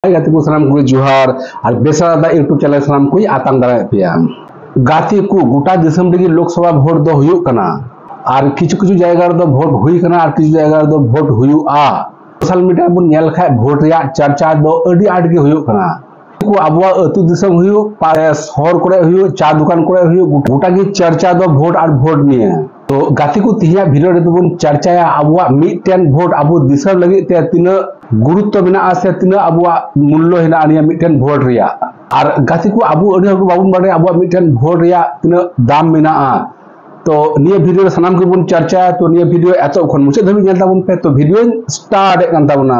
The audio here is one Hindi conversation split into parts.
गाते को सामान को जोहार और बेसरा दा यूट्यूब चैनल सामान को आतांग दारा पेया गाते को गोटा दिसम लगी लोकसभा भोट दो हुयुग कना और किछु किछु जायगा रे दो भोट हुई कना और किछु जायगा रे दो भोट हुयुआ सोशल मीडिया बुन नेल खाय भोट रिया चर्चा दो अडी आड गे हुयुग कना को अबवा अतु दिसम हुयुग शहर करे हुयुग चा दुकान करे हुयुग गोटा गे चर्चा दो भोट और भोट निये तो गाते को तिहिया भिडियो रे बुन चर्चाया अबवा मिटेन भोट अबो दिसम लगी ते तिना गुरुत्व मेना से तिना अबवा मूल्य हेना निया मिटेन भोट रिया और गाते को अबो अडी हर बाबुन बारे अबवा मिटेन भोट रिया तिना दाम मेना तो निया वीडियो सनाम के बुन चर्चा तो निया वीडियो एतो खन मुचे धबी नेल ताबुन पे तो वीडियो स्टार्ट एकान ताबुना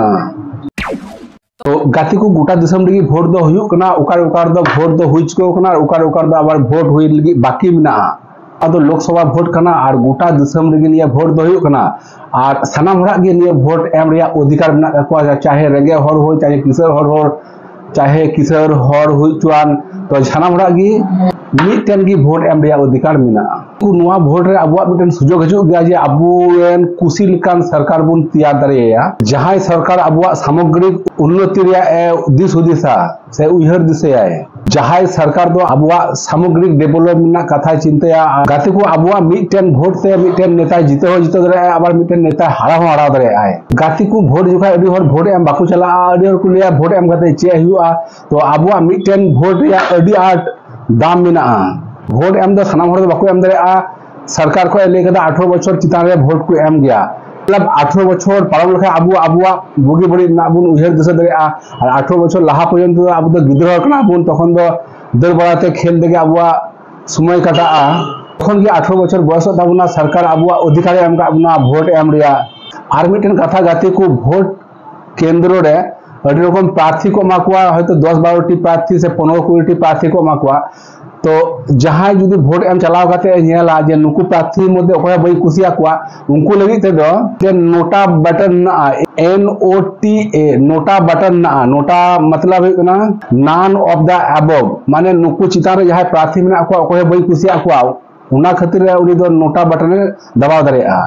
तो गाते को गोटा दिसम लगी भोट दो हुयुग कना उकार दो भोट दो हुई चको कना उकार दो आबार भोट हुई लगी बाकी मेना आदो लोकसभा भोट कना और गोटा दिसम लगी निया भोट दो हुयुग कना और सनाम हरा गे निया भोट एम रिया अधिकार मेना को चाहे रेंगे हर हो चाहे किशोर हर हो चाहे किशोर हर हुई चुआन तो सनाम हरा गे मिटेन की भोट एम रिया अधिकार मेना नुआ भोट रे अबुआ मिटेन सुजोग हजू गया जे अबुएन कुसी लेकान सरकार बुन तैयार दारेया जहां सरकार अबुआ सामग्रिक उन्नति रिया दिस हुदिसा से उयहर दिसेयाय जहां सरकार दो अबुआ सामग्रिक डेवलपमेंट कथा चिंताया गाते को अबुआ मिटेन भोट से मिटेन नेता जीते हो जीते दरे आबार मिटेन नेता हारा दरे आय गाते को भोट जुखा अडी हर भोट एम बाकु चला अडी हर को लिया भोट एम गाते चे हुआ तो अबुआ मिटेन भोट रिया अडी आट दाम मेना भोट एम दो सनाम हर बाको एम दरे सरकार को ले कदा 18 बछर चितान रे भोट को एम गया मतलब 18 बछर पारम लखा अबुआ बुगी बड़ी ना बुन उहेर दिस दरे और 18 बछर लाहा पर्यंत अब तो गिद्रो कना बुन तखन दो दर बड़ाते खेल देगे अबुआ समय कटा तखन के 18 बछर बयस ताबुना सरकार अबुआ अधिकार एम का अबुना भोट एम रिया आर मिटेन कथा गाते को भोट केंद्र रे अडी रकम प्रार्थी को माकुआ हयतो 10-12 टी प्रार्थी से 15-20 टी प्रार्थी को माकुआ तो जहां जुदी भोट एम चलाव करते नेला जे नुकु प्रार्थी मध्य ओकरा बई कुसिया कुआ उनको लगी ते दो जे नोटा बटन ना NOTA नोटा बटन ना नोटा मतलब है ना नॉन ऑफ द अबव माने नुकु चितान रे जहां प्रार्थी मेना को ओकरा बई कुसिया कुआ उना खातिर रे उनी दो नोटा बटन दबाव दरेआ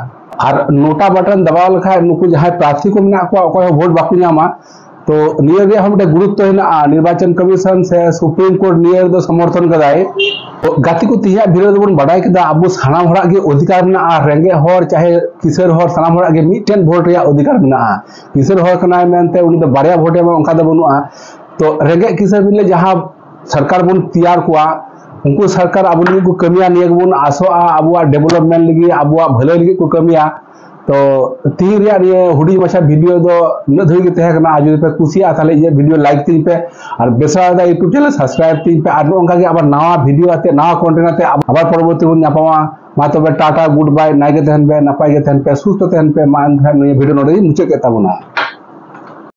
और नोटा बटन दबाव लखा नुकु जहां प्रार्थी को मेना को ओकरा वोट बाकु नामा तो नियर रे हम गुरुत्व हेना निर्वाचन कमीशन से सुप्रीम कोर्ट नियर दो समर्थन कदाय तो गाती को तिया भिरे दोबन बडाय कदा अबो सानाम हरा गे अधिकार मेना रेंगे हर चाहे किशोर हर सानाम हरा गे मिटेन भोट रे अधिकार मेना किशोर हर कनाय मेनते उनी दो बारिया भोट एम ओंका दो बनुआ तो रेंगे किशोर बिले जहां सरकार बुन तैयार कुआ उनको सरकार अबो लगी को कमिया निये बुन आसोआ अबुआ डेवलपमेंट लगी अबुआ भले लगी को कमिया तो तीन रिया हुडी माछा वीडियो दो न धोई के तहकना आज पे कुसिया ताले ये वीडियो लाइक तीन पे और बेसरा दा यूट्यूब चैनल सब्सक्राइब तीन पे आरो अंका के आबार नवा वीडियो आते नवा कंटेंट आते आबार परवर्ती बुन नापामा मा तबे टाटा गुड बाय नाइगे तहन पे नपाय के तहन पे सुस्त तहन पे मान वीडियो नोडे मुचे के ताबुना।